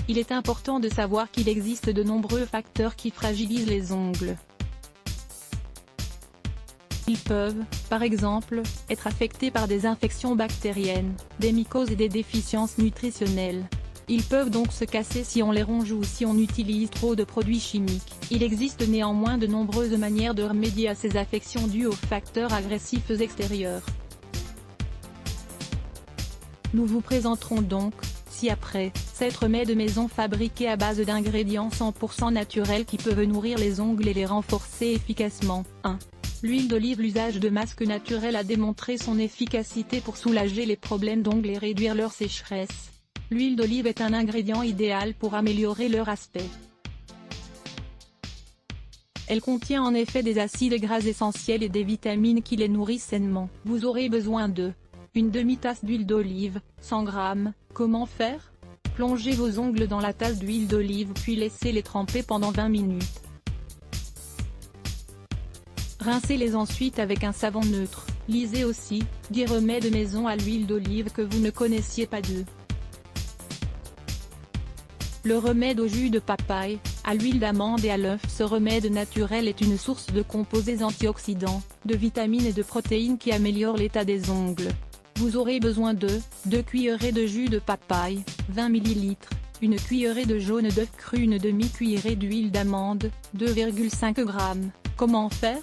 Il est important de savoir qu'il existe de nombreux facteurs qui fragilisent les ongles. Ils peuvent, par exemple, être affectés par des infections bactériennes, des mycoses et des déficiences nutritionnelles. Ils peuvent donc se casser si on les ronge ou si on utilise trop de produits chimiques. Il existe néanmoins de nombreuses manières de remédier à ces affections dues aux facteurs agressifs extérieurs. Nous vous présenterons donc, ci-après, 7 remèdes maison fabriqués à base d'ingrédients 100% naturels qui peuvent nourrir les ongles et les renforcer efficacement. 1. L'huile d'olive. L'usage de masques naturels a démontré son efficacité pour soulager les problèmes d'ongles et réduire leur sécheresse. L'huile d'olive est un ingrédient idéal pour améliorer leur aspect. Elle contient en effet des acides gras essentiels et des vitamines qui les nourrissent sainement. Vous aurez besoin de une demi-tasse d'huile d'olive, 100 g. Comment faire? Plongez vos ongles dans la tasse d'huile d'olive puis laissez-les tremper pendant 20 minutes. Rincez-les ensuite avec un savon neutre. Lisez aussi 10 remèdes maison à l'huile d'olive que vous ne connaissiez pas d'eux. Le remède au jus de papaye, à l'huile d'amande et à l'œuf. Ce remède naturel est une source de composés antioxydants, de vitamines et de protéines qui améliorent l'état des ongles. Vous aurez besoin de 2 cuillerées de jus de papaye, 20 ml, une cuillerée de jaune d'œuf cru, une demi-cuillerée d'huile d'amande, 2,5 g. Comment faire?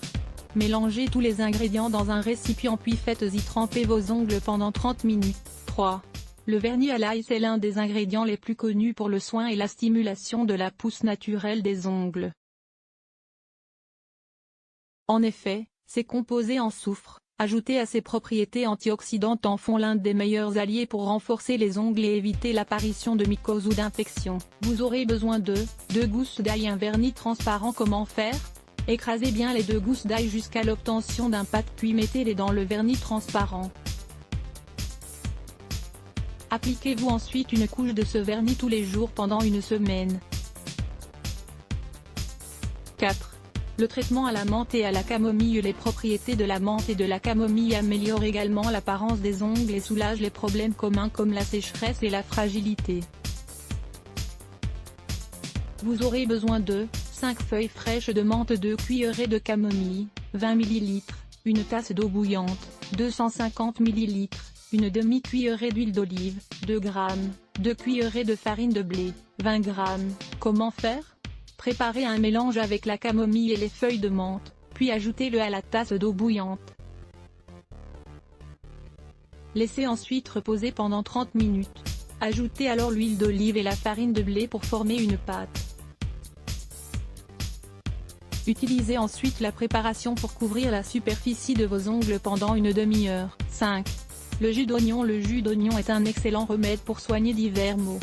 Mélangez tous les ingrédients dans un récipient puis faites-y tremper vos ongles pendant 30 minutes. 3. Le vernis à l'ail. C'est l'un des ingrédients les plus connus pour le soin et la stimulation de la pousse naturelle des ongles. En effet, ces composés en soufre, ajoutés à ses propriétés antioxydantes, en font l'un des meilleurs alliés pour renforcer les ongles et éviter l'apparition de mycoses ou d'infections. Vous aurez besoin de 2 gousses d'ail. Un vernis transparent. Comment faire? Écrasez bien les 2 gousses d'ail jusqu'à l'obtention d'un pâte puis mettez-les dans le vernis transparent. Appliquez-vous ensuite une couche de ce vernis tous les jours pendant une semaine. 4. Le traitement à la menthe et à la camomille. Les propriétés de la menthe et de la camomille améliorent également l'apparence des ongles et soulagent les problèmes communs comme la sécheresse et la fragilité. Vous aurez besoin de 5 feuilles fraîches de menthe, 2 cuillerées de camomille, 20 ml, une tasse d'eau bouillante, 250 ml, une demi-cuillerée d'huile d'olive, 2 g, 2 cuillerées de farine de blé, 20 g. Comment faire? Préparez un mélange avec la camomille et les feuilles de menthe, puis ajoutez-le à la tasse d'eau bouillante. Laissez ensuite reposer pendant 30 minutes. Ajoutez alors l'huile d'olive et la farine de blé pour former une pâte. Utilisez ensuite la préparation pour couvrir la superficie de vos ongles pendant une demi-heure. 5. Le jus d'oignon. Le jus d'oignon est un excellent remède pour soigner divers maux.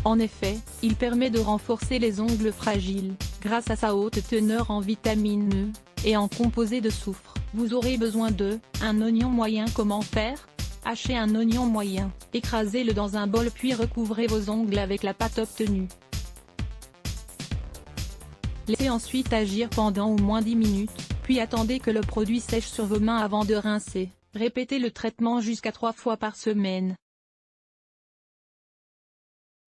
En effet, il permet de renforcer les ongles fragiles, grâce à sa haute teneur en vitamine E, et en composé de soufre. Vous aurez besoin de un oignon moyen. Comment faire? Hachez un oignon moyen, écrasez-le dans un bol puis recouvrez vos ongles avec la pâte obtenue. Laissez ensuite agir pendant au moins 10 minutes, puis attendez que le produit sèche sur vos mains avant de rincer. Répétez le traitement jusqu'à 3 fois par semaine.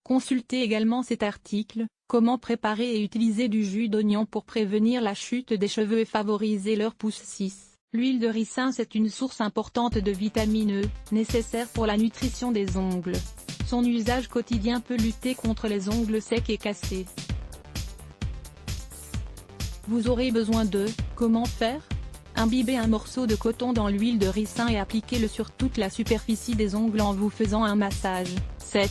Consultez également cet article, comment préparer et utiliser du jus d'oignon pour prévenir la chute des cheveux et favoriser leur pousse. 6. L'huile de ricin. C'est une source importante de vitamine E, nécessaire pour la nutrition des ongles. Son usage quotidien peut lutter contre les ongles secs et cassés. Vous aurez besoin de comment faire? Imbibez un morceau de coton dans l'huile de ricin et appliquez-le sur toute la superficie des ongles en vous faisant un massage. 7.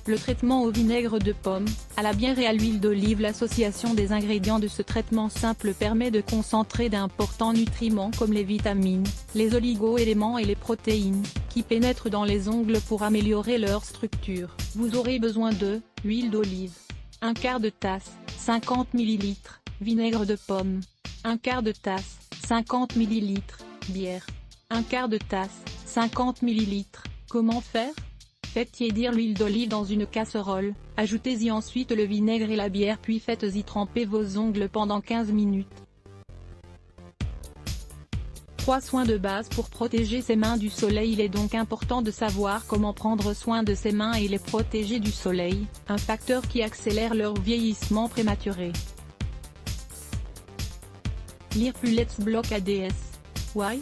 Le traitement au vinaigre de pomme, à la bière et à l'huile d'olive. L'association des ingrédients de ce traitement simple permet de concentrer d'importants nutriments comme les vitamines, les oligo-éléments et les protéines, qui pénètrent dans les ongles pour améliorer leur structure. Vous aurez besoin de l'huile d'olive, 1/4 de tasse, 50 ml, vinaigre de pomme, 1/4 de tasse, 50 ml, bière, 1/4 de tasse, 50 ml. Comment faire? Faites tiédir l'huile d'olive dans une casserole, ajoutez-y ensuite le vinaigre et la bière puis faites-y tremper vos ongles pendant 15 minutes. 3 soins de base pour protéger ses mains du soleil. Il est donc important de savoir comment prendre soin de ses mains et les protéger du soleil, un facteur qui accélère leur vieillissement prématuré. Lire plus Let's Block ADS. Why?